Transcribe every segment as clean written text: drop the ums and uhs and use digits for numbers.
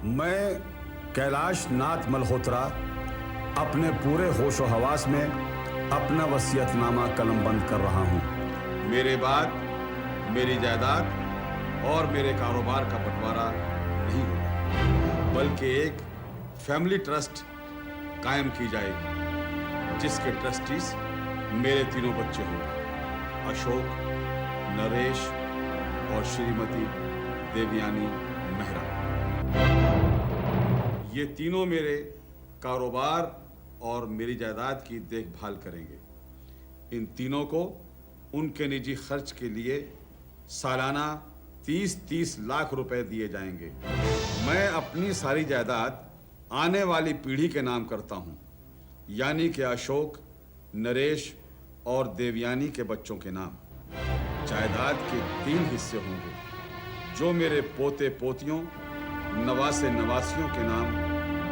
मैं कैलाश नाथ मल्होत्रा अपने पूरे होशो हवास में अपना वसीयतनामा कलमबंद कर रहा हूं। मेरे बाद मेरी जायदाद और मेरे कारोबार का बंटवारा नहीं होगा, बल्कि एक फैमिली ट्रस्ट कायम की जाएगी जिसके ट्रस्टीज मेरे तीनों बच्चे होंगे, अशोक, नरेश और श्रीमती देवयानी मेहरा। ये तीनों मेरे कारोबार और मेरी जायदाद की देखभाल करेंगे। इन तीनों को उनके निजी खर्च के लिए सालाना 30-30 लाख रुपए दिए जाएंगे। मैं अपनी सारी जायदाद आने वाली पीढ़ी के नाम करता हूं, यानी कि अशोक, नरेश और देवयानी के बच्चों के नाम। जायदाद के 3 हिस्से होंगे जो मेरे पोते पोतियों, नवासे नवासियों के नाम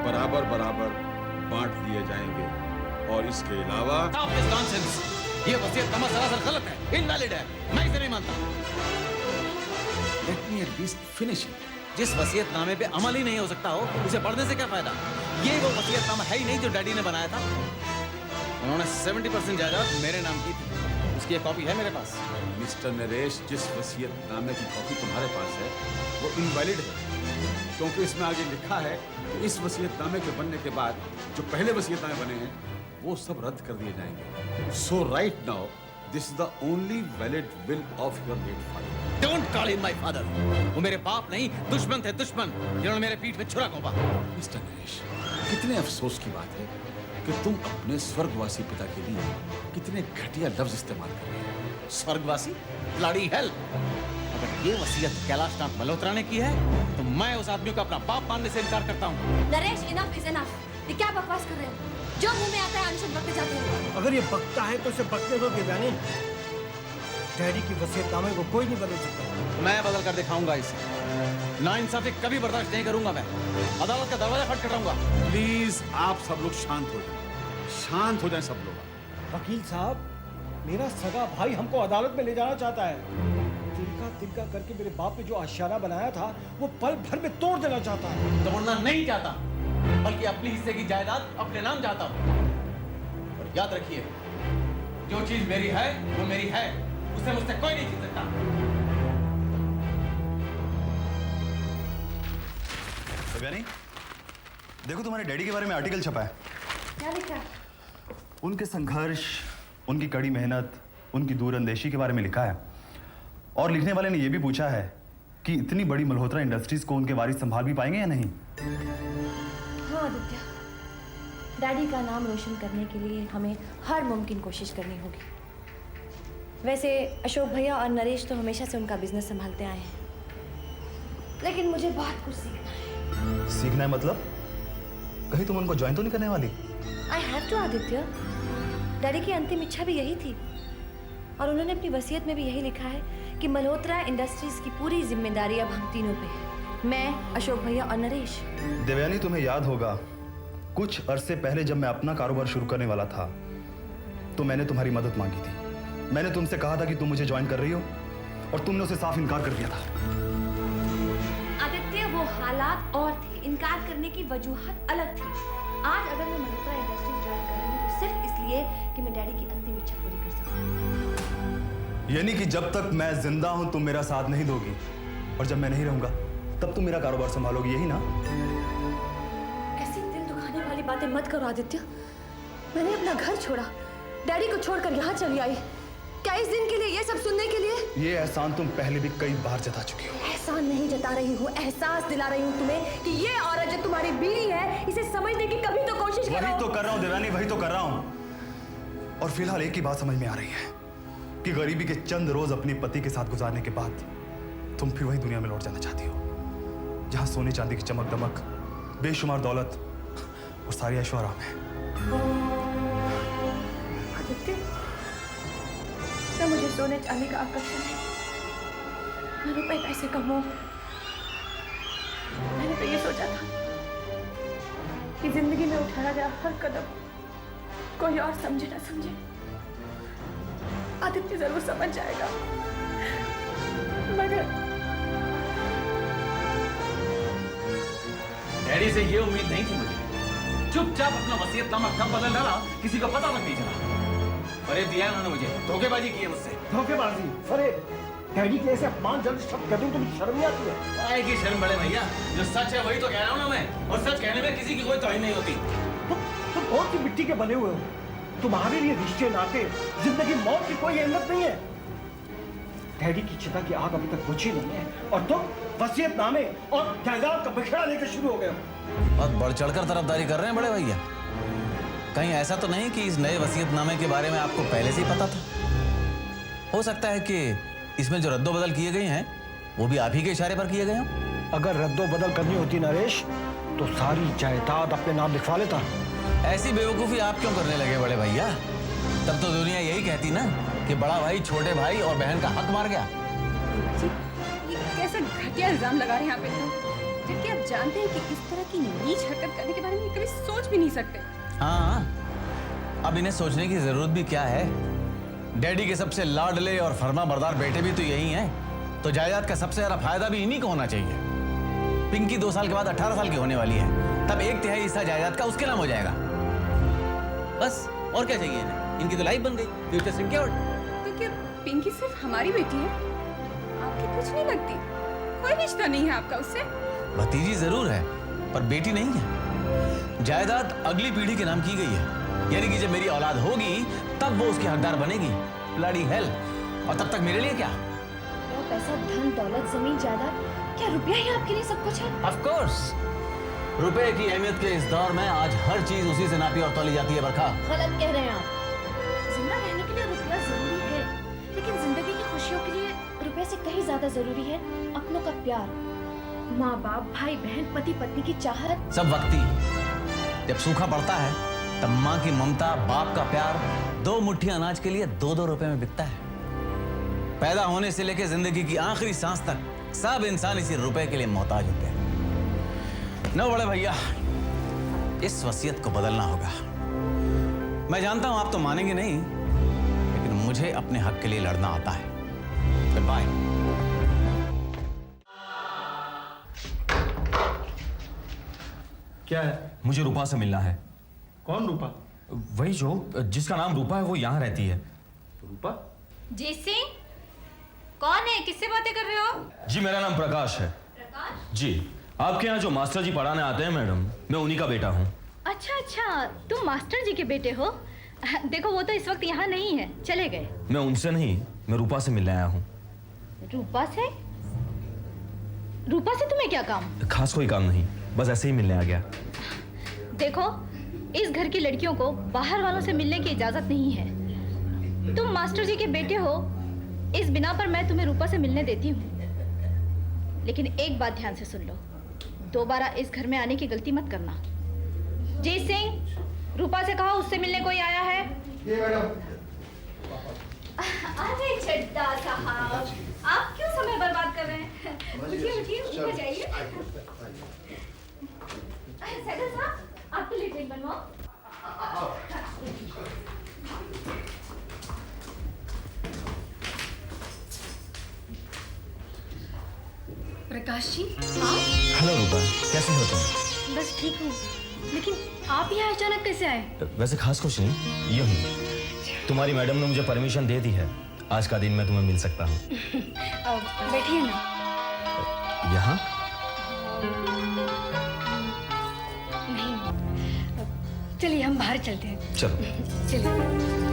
बराबर बराबर बांट दिए जाएंगे। और इसके अलावा ये वसीयतनामा सरासर गलत है, इनवैलिड है, मैं इसे नहीं मानता। Let me at least finish it. जिस वसीयतनामे पे अमल ही नहीं हो सकता हो, उसे पढ़ने से क्या फायदा? ये वो वसीयतनामा है ही नहीं जो डैडी ने बनाया था। उन्होंने 70% जायदाद मेरे नाम की थी, उसकी एक कॉपी है मेरे पास। मिस्टर नरेश, जिस वसीयतनामे की कॉपी तुम्हारे पास है वो इनवैलिड है, क्योंकि इसमें आगे लिखा है कि इस वसीयतनामे के बनने के बाद जो पहले वसीयतनामे बने हैं वो सब रद्द कर दिए जाएंगे। So right now this is the only valid will of your late father. Don't call him my father. वो मेरे बाप नहीं, दुश्मन थे, दुश्मन, जिन्होंने मेरे पीठ पे छुरा घोंपा। मिस्टर नरेश, कितने अफसोस की बात है कि तुम अपने स्वर्गवासी पिता के लिए कितने घटिया लफ्ज इस्तेमाल कर रहे हैं। स्वर्गवासी? Bloody hell! अगर ये वसीयत कैलाश नाथ मल्होत्रा ने की है, तो मैं उस आदमी को अपना बाप मानने से इनकार करता हूँ। Naresh, enough is enough. ये क्या बकवास कर रहे हो? जो मुंह में आता है अनशन बकते जाते हो। अगर ये बकता है तो उसे बकने दो देवयानी। डैडी की वसीयतनामे को कोई नहीं बदल सकता। मैं बदल कर दिखाऊंगा इसे। नाइंसाफी कभी बर्दाश्त नहीं करूंगा मैं। अदालत का दरवाजा खटखटाऊंगा। प्लीज आप सब लोग शांत हो जाएं, शांत हो जाएं सब लोग। वकील साहब, मेरा सगा भाई हमको अदालत में ले जाना चाहता है। तिनका तिनका करके मेरे बाप ने जो आशियाना बनाया था वो पल भर में तोड़ देना चाहता है। तोड़ना नहीं चाहता, बल्कि अपनी हिस्से की जायदाद अपने नाम चाहता हूँ। और याद रखिए, जो चीज मेरी है वो मेरी है, उसे मुझसे कोई नहीं छीन सकता। देवयानी, देखो तुम्हारे डैडी के बारे में आर्टिकल छपा है। क्या लिखा? उनके संघर्ष, उनकी कड़ी मेहनत, उनकी दूरअंदेशी के बारे में लिखा है। और लिखने वाले ने यह भी पूछा है कि इतनी बड़ी मल्होत्रा इंडस्ट्रीज को उनके वारिस संभाल भी पाएंगे या नहीं। हाँ आदित्य, डैडी का नाम रोशन करने के लिए हमें हर मुमकिन कोशिश करनी होगी। वैसे अशोक भैया और नरेश तो हमेशा से उनका बिजनेस संभालते आए हैं, लेकिन मुझे बहुत कुछ सीखना है। सीखना है मतलब? कहीं तुम उनको ज्वाइन तो नहीं करने वाली? I have to Aditya. Daddy की अंतिम इच्छा भी यही थी, और उन्होंने अपनी वसीयत में भी यही लिखा है कि मल्होत्रा इंडस्ट्रीज की पूरी जिम्मेदारी अब हम तीनों पे है, मैं, अशोक भैया और नरेश। देवयानी, तुम्हें याद होगा कुछ अरसे पहले जब मैं अपना कारोबार शुरू करने वाला था तो मैंने तुम्हारी मदद मांगी थी। मैंने तुमसे कहा था कि तुम मुझे ज्वाइन कर रही हो और तुमने उसे साफ इनकार कर दिया था। आदित्य, वो हालात और थे, इनकार करने की वजूहत अलग थी। आज अगर मैं मल्होत्रा इंडस्ट्रीज ज्वाइन कर रही हूँ तो सिर्फ इसलिए कि मैं डैडी की अंतिम इच्छा पूरी कर सकूं। यानी कि जब तक मैं जिंदा हूं तुम मेरा साथ नहीं दोगी, और जब मैं नहीं रहूंगा तब तुम मेरा कारोबार संभालोगी, यही ना? ऐसी दिल दुखाने वाली बातें मत करो आदित्य। मैंने अपना घर छोड़ा, डैडी को छोड़कर यहाँ चली आई, क्या इस दिन के लिए, ये सब सुनने के लिए? ये एहसान तुम पहले भी कई बार जता चुकी हो। एहसान नहीं जता रही हूँ, एहसास दिला रही हूँ तुम्हें कि ये औरत जो तुम्हारी बीवी है, इसे समझने की कभी तो कोशिश करो। वही तो कर रहा हूँ देवयानी, वही तो कर रहा हूँ। और फिलहाल एक ही बात समझ में आ रही है कि गरीबी के चंद रोज अपने पति के साथ गुजारने के बाद तुम फिर वही दुनिया में लौट जाना चाहती हो जहां सोने चांदी की चमक दमक, बेशुमार दौलत और सारी ऐशो आराम है। आदित्य, तो मुझे सोने चांदी का आकर्षण है, मैं रुपए पैसे कमाऊं। मैंने तो ये सोचा था कि जिंदगी में उठाया गया हर कदम कोई और समझे ना समझे, आदित्य जरूर समझ जाएगा, मगर डैडी से ये उम्मीद नहीं थी मुझे। चुपचाप अपना वसीयतनामा कब बदल डाला किसी को पता तक नहीं चला। फरेब दिया है उन्होंने मुझे, धोखेबाजी की है मुझसे। धोखेबाजी, फरेब, डैडी के ऐसे अपमानजनक शब्द कहते हो तुम्हें शर्म नहीं आती है? आएगी शर्म बड़े भैया, जो सच है वही तो कह रहा हूं ना मैं, और सच कहने में किसी की कोई तौहीन नहीं होती। तुम बहुत ही मिट्टी के बने हुए हो। तुम्हारे लिए रिश्ते नाते जिंदगी मौत की कोई अहमियत नहीं है। डैडी की चिता की आग अभी तक बुझी नहीं है और तुम वसीयतनामे और जायदाद का बिखरा लेकर शुरू हो गए हो। बहुत बढ़ चढ़कर तरफदारी कर रहे हैं बड़े भैया। कहीं ऐसा तो नहीं कि इस नए वसीयतनामे के बारे में आपको पहले से ही पता था? हो सकता है कि इसमें जो रद्दोबदल किए गए हैं वो भी आप ही के इशारे पर किए गए हों। अगर रद्दोबदल करनी होती नरेश तो सारी जायदाद अपने नाम लिखवा लेता। ऐसी बेवकूफी आप क्यों करने लगे बड़े भैया? तब तो दुनिया यही कहती ना कि बड़ा भाई छोटे भाई और बहन का हक मार गया। ये कैसा घटिया इल्जाम लगा रहे हैं आप इनको, जबकि आप जानते हैं कि इस तरह की नीच हरकत करने के बारे में कभी सोच भी नहीं सकते। हाँ, अब इन्हें सोचने की जरूरत भी क्या है? डैडी के सबसे लाडले और फर्मा बरदार बेटे भी तो यही हैं, तो जायदाद का सबसे ज्यादा फायदा भी इन्हीं को होना चाहिए। पिंकी 2 साल के बाद 18 साल की होने वाली है, तब 1/3 हिस्सा जायदाद का उसके नाम हो जाएगा। बस और क्या चाहिए इन्हें? इनकी तो लाइफ बन गई, फ्यूचर सिक्योर्ड। तो क्या पिंकी सिर्फ हमारी बेटी है? आपकी कुछ नहीं लगती? कोई रिश्ता नहीं है आपका उससे? भतीजी जरूर है पर बेटी नहीं है। जायदाद अगली पीढ़ी के नाम की गई है, यानी कि जब मेरी औलाद होगी तब वो उसकी हकदार बनेगी। Bloody hell. और तब तक मेरे लिए क्या? क्या पैसा, धन दौलत, जमीन जायदाद, क्या रुपया ही आपके लिए सब कुछ है? Of course. रुपए की अहमियत के इस दौर में आज हर चीज उसी से नापी और तौली जाती है बरखा। गलत कह रहे हैं आप। जिंदा रहने के लिए रुपया जरूरी है, लेकिन जिंदगी की खुशियों के लिए रुपए से कहीं ज्यादा जरूरी है अपनों का प्यार। माँ बाप, भाई बहन, पति पत्नी की चाहत। सब वक्ती। जब सूखा पड़ता है तब माँ की ममता, बाप का प्यार 2 मुट्ठी अनाज के लिए 2-2 रुपए में बिकता है। पैदा होने से लेकर जिंदगी की आखिरी सांस तक सब इंसान इसी रुपए के लिए मोहताज होते हैं। नो बड़े भैया, इस वसीयत को बदलना होगा। मैं जानता हूं आप तो मानेंगे नहीं, लेकिन मुझे अपने हक के लिए लड़ना आता है। बाय। क्या है? मुझे रूपा से मिलना है। कौन रूपा? वही जो जिसका नाम रूपा है, वो यहाँ रहती है। रूपा? जी सिंह, कौन है? किससे बातें कर रहे हो? जी मेरा नाम प्रकाश है। प्रकाश? जी, आपके यहाँ जो मास्टर जी पढ़ाने आते हैं मैडम, मैं उन्हीं का बेटा हूँ। अच्छा, तुम मास्टर जी के बेटे हो? देखो वो तो इस वक्त यहाँ नहीं है, चले गए। मैं उनसे नहीं, मैं रूपा से मिलने आया हूँ। रूपा से? रूपा से तुम्हें क्या काम? खास कोई काम नहीं, बस ऐसे ही मिलने आ गया। देखो, इस घर की लड़कियों को बाहर वालों से मिलने की इजाजत नहीं है। तुम मास्टर जी के बेटे हो, इस बिना पर मैं तुम्हें रूपा से मिलने देती हूँ। लेकिन एक बात ध्यान से सुन लो, दोबारा इस घर में आने की गलती मत करना। जीत सिंह, रूपा से कहो उससे मिलने कोई आया है। अरे चड्डा साहब, आप क्यों समय बर्बाद कर रहे हैं? उठिए उठिए, ऊपर जाइए। सैगल साहब, आपके लिए ड्रिंक बनवाओ। प्रकाश जी, हेलो रूपा, कैसे हो तुम? बस ठीक हूँ, लेकिन आप यहाँ अचानक कैसे आए? वैसे खास कुछ नहीं, यूं ही तुम्हारी मैडम ने मुझे परमिशन दे दी है, आज का दिन मैं तुम्हें मिल सकता हूँ। बैठिए ना। यहाँ? नहीं, चलिए हम बाहर चलते हैं। चलो। चलिए।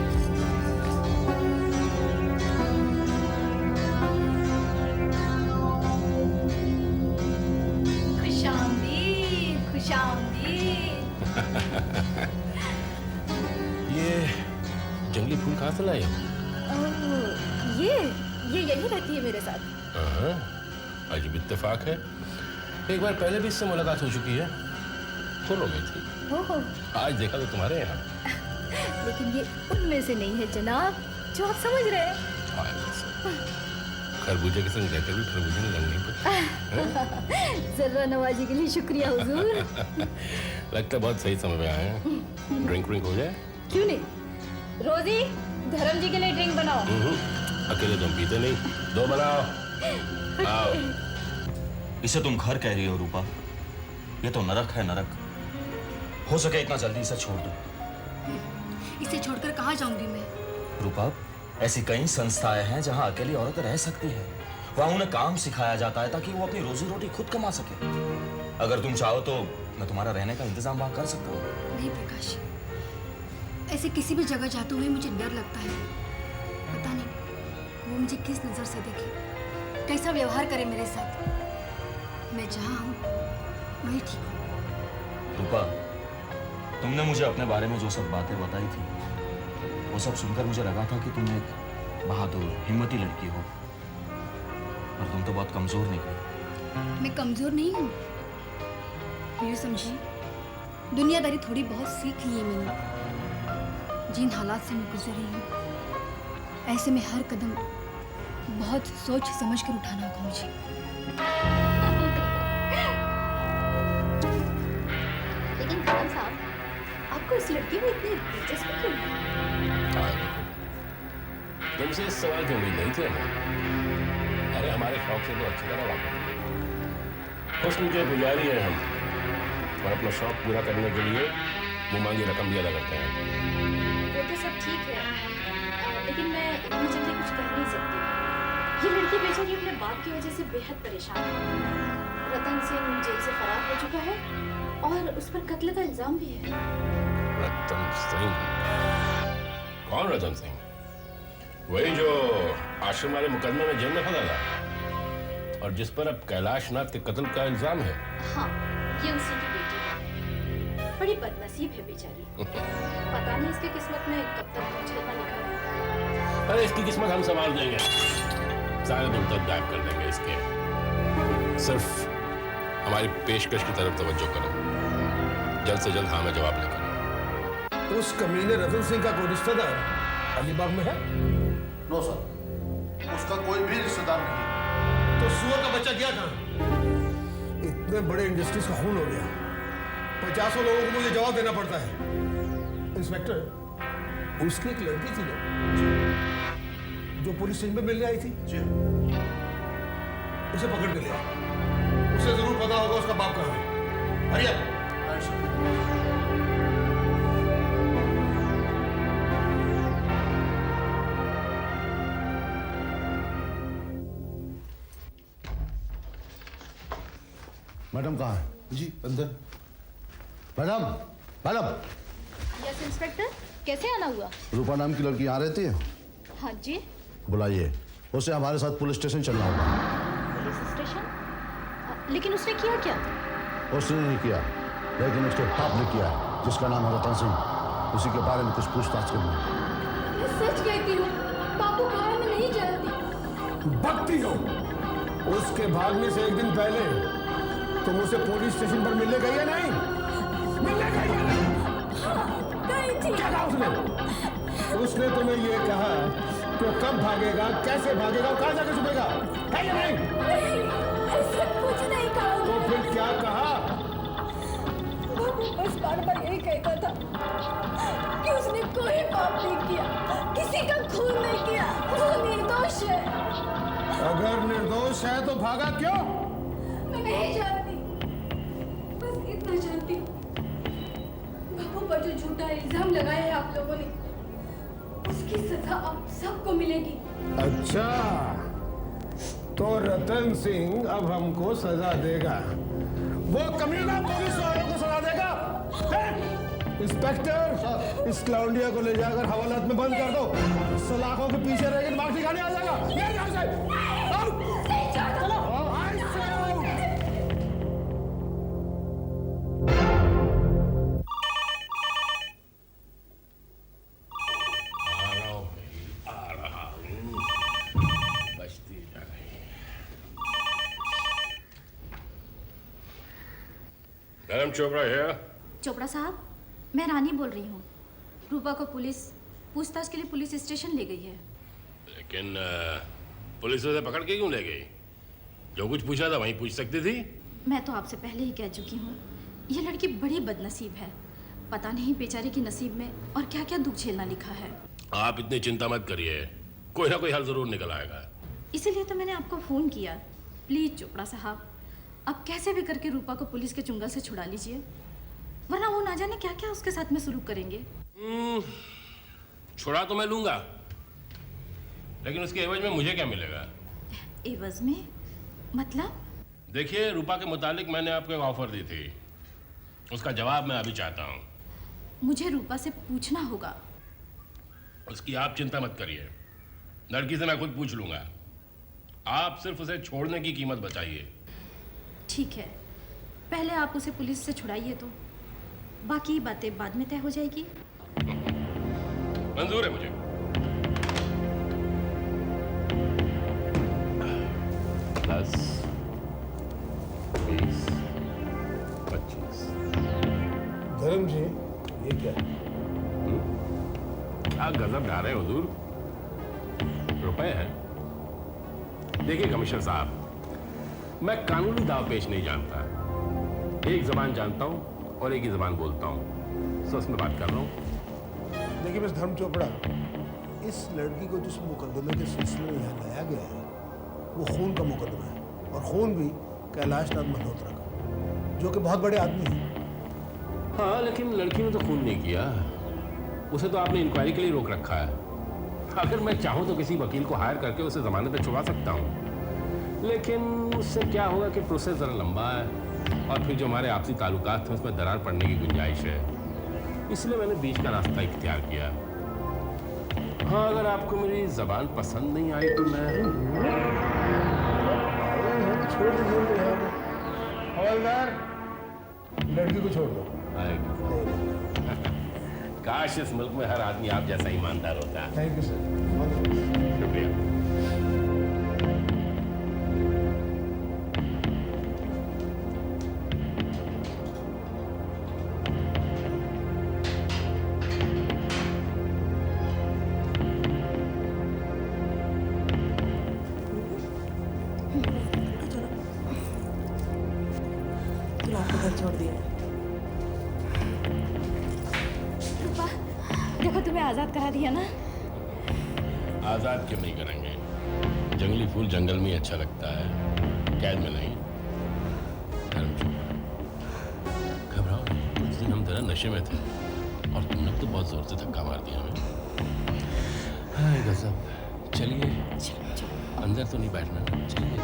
ये जंगली फूल कहाँ से लाए? ये यही रहती है मेरे साथ। हाँ, अजीब इत्तेफाक है। एक बार पहले भी इससे मुलाकात हो चुकी है, फुल हो गई थी। हो, आज देखा तो तुम्हारे यहाँ। लेकिन ये उनमें से नहीं है जनाब, जो आप समझ रहे हैं। खरबूजे के संग रहकर भी खरबूजे में रंग नहीं पड़ता। जर्रा नवाजी के लिए शुक्रिया हुजूर। लगता है बहुत सही समय में आए हैं। ड्रिंक हो जाए? क्यों नहीं? रोजी, धर्म जी के लिए ड्रिंक बनाओ। अकेले तुम पीते नहीं, 2 बनाओ। आओ। इसे तुम घर कह रही हो रूपा? ये तो नरक है, नरक। हो सके इतना जल्दी इसे छोड़ दो। इसे छोड़कर कहाँ जाऊंगी मैं? रूपा, ऐसी कई संस्थाएं हैं जहां अकेली औरत रह सकती है। वहां उन्हें काम सिखाया जाता है ताकि वो अपनी रोजी रोटी खुद कमा सके। अगर तुम चाहो तो मैं तुम्हारा रहने का इंतजाम वहां कर सकता हूँ। नहीं प्रकाश, ऐसे किसी भी जगह जाते हुए मुझे डर लगता है। पता नहीं वो मुझे किस नजर से देखे, कैसा व्यवहार करे मेरे साथ। मैं जहाँ हूँ वही ठीक हूँ। रूपा, तुमने मुझे अपने बारे में जो सब बातें बताई थी, वो सब सुनकर मुझे लगा था कि तुम एक बहादुर, हिम्मती लड़की हो, और तुम तो बहुत कमजोर निकली। मैं कमजोर नहीं हूँ। यूँ समझिए, दुनियादारी थोड़ी बहुत सीख ली है मैंने। जिन हालात से मैं गुजर रही हूँ, ऐसे में हर कदम बहुत सोच समझ कर उठाना होगा मुझे। लेकिन खान साहब, आपको इस लड़की में इतनी दिलचस्पी क्यों है? तुमसे इस सवाल की उम्मीद नहीं थी हमें। अरे हमारे शौक से तो अच्छी तरह वाकिफ थे। हुस्न के पुजारी हैं हम, और अपना शौक पूरा करने के लिए मुँह मांगी रकम भी अदा करते हैं। वो तो सब ठीक है, लेकिन मैं इतनी जल्दी कुछ कह नहीं सकती। ये लड़की बेचारी अपने बाप की वजह से बेहद परेशान है। रतन सिंह जेल से फरार हो चुका है और उस पर कत्ल का इल्जाम भी है। रतन सिंह? कौन रतन सिंह? वही जो आश्रम वाले मुकदमे में जेल में फंसा था और जिस पर अब कैलाश नाथ के कत्ल का इल्जाम है। हाँ, ये उसी की बेटी है। बड़ी बदनसीब है बेचारी। पता नहीं इसकी किस्मत में कब तक पहुंचेगा लिखा है। अरे इसकी किस्मत हम संभाल देंगे, सारे दिन तक गायब कर देंगे इसके। सिर्फ हमारी पेशकश की तरफ तवज्जो करो, जल्द से जल्द हाँ में जवाब लेकर। उस कमीने रतन सिंह का कोई रिश्तेदार अलीबाग में है? नो सर, उसका कोई भी रिश्तेदार नहीं। तो सुअर का बच्चा गया कहाँ? इतने बड़े इंडस्ट्रीज का खून हो गया, 50 लोगों को मुझे जवाब देना पड़ता है। इंस्पेक्टर, उसकी एक लड़की थी ना जो पुलिस स्टेशन पे मिलने आई थी? जी, उसे पकड़ के ले आओ। उसे जरूर पता होगा उसका बाप कहाँ है। Hurry up. मैडम कहाँ है? जी अंदर। Madam, madam. यस इंस्पेक्टर, कैसे आना हुआ? रूपा नाम की लड़की यहाँ रहती है? हाँ जी। बुलाइए उसे, हमारे साथ पुलिस स्टेशन चलना होगा। Police station? लेकिन उसने किया क्या? उसने नहीं किया, लेकिन उसके बाप ने किया है, जिसका नाम है रतन सिंह। उसी के बारे में कुछ पूछताछ करनी है। मैं सच कहती हूँ, बापू कहाँ है मैं नहीं जानती। भक्ति हो, उसके भागने से एक दिन पहले तुम उसे पुलिस स्टेशन पर मिलने गई है? नहीं मिलने गई है? नहीं। क्या कहा उसने? उसने तुम्हें ये कहा कि वो कब भागेगा, कैसे भागेगा, कहाँ जाके छुपेगा, है या नहीं? ऐसा कुछ नहीं कहा। तो फिर क्या कहा? बापू बस बार बार यही कहता था कि उसने कोई पाप नहीं किया, किसी का खून नहीं किया, वो निर्दोष है। अगर निर्दोष है तो भागा क्यों? मैं नहीं जानती, बस इतना जानती हूँ, बापू पर जो झूठा इल्जाम लगाया है आप लोगों ने, उसकी सजा आप सबको मिलेगी। अच्छा, तो रतन सिंह अब हमको सजा देगा? वो कमीना पुलिस वालों को सजा देगा? इंस्पेक्टर, इस क्लाउंडिया को ले जाकर हवालात में बंद कर दो। सलाखों के पीछे रहेगी, दिमाग ठिकाने आ जाएगा। ये यहाँ से मैडम चोपड़ा है? चोपड़ा साहब, मैं रानी बोल रही हूँ। रूपा को पुलिस पूछताछ के लिए पुलिस स्टेशन ले गई है। लेकिन पुलिस उसे पकड़ के क्यों ले गई? जो कुछ पूछा था वहीं पूछ सकती थी। मैं तो आपसे पहले ही कह चुकी हूँ, ये लड़की बड़ी बदनसीब है। पता नहीं बेचारे की नसीब में और क्या क्या दुख झेलना लिखा है। आप इतनी चिंता मत करिए, कोई ना कोई हल जरूर निकल आएगा। इसीलिए तो मैंने आपको फोन किया। प्लीज चोपड़ा साहब, अब कैसे भी करके रूपा को पुलिस के चुंगल से छुड़ा लीजिए, वरना वो ना जाने क्या क्या उसके साथ में शुरू करेंगे। छुड़ा तो मैं लूंगा, लेकिन उसके एवज में मुझे क्या मिलेगा? एवज में मतलब? देखिए, रूपा के मुतालिक मैंने आपको एक ऑफर दी थी, उसका जवाब मैं अभी चाहता हूँ। मुझे रूपा से पूछना होगा। उसकी आप चिंता मत करिए, लड़की से मैं खुद पूछ लूंगा। आप सिर्फ उसे छोड़ने की कीमत बताइए। ठीक है, पहले आप उसे पुलिस से छुड़ाइए, तो बाकी बातें बाद में तय हो जाएगी। मंजूर है मुझे। दस, 20, 25। धर्म जी, ये क्या है? क्या गजब गा रहे हो हुजूर? रुपए हैं। देखिए कमिश्नर साहब, मैं कानूनी दाव पेश नहीं जानता। एक जबान जानता हूँ और एक ही जबान बोलता हूँ, सो उसमें बात कर रहा हूँ। देखिए मिस धर्म चोपड़ा, इस लड़की को जिस मुकदमे के सिलसिले में यहाँ लाया गया है वो खून का मुकदमा है, और खून भी कैलाश नाथ मल्होत्रा का, जो कि बहुत बड़े आदमी हैं। हाँ, लेकिन लड़की ने तो खून नहीं किया, उसे तो आपने इंक्वायरी के लिए रोक रखा है। अगर मैं चाहूँ तो किसी वकील को हायर करके उसे जमानत पे छुड़वा सकता हूँ, लेकिन उससे क्या होगा कि प्रोसेस ज़रा लंबा है, और फिर जो हमारे आपसी ताल्लुकात थे उसमें दरार पड़ने की गुंजाइश है। इसलिए मैंने बीच का रास्ता इख्तियार किया। हाँ, अगर आपको मेरी जबान पसंद नहीं आई तो मैं छोड़ दीजिए हवलदार, लड़की को छोड़ दो। काश इस मुल्क में हर आदमी आप जैसा ईमानदार होता है। Thank you sir. शुक्रिया। छोड़ दिया। रूपा, देखो तुम्हें आजाद करा दिया ना। आजाद क्यों नहीं करेंगे? जंगली फूल जंगल में ही अच्छा लगता है, कैद में नहीं। घबराओ नहीं, उस दिन हम जरा नशे में थे और तुमने तो बहुत जोर से धक्का मार दिया हमें। हाय गजब। चलिए, अंदर तो नहीं बैठना, चलिए।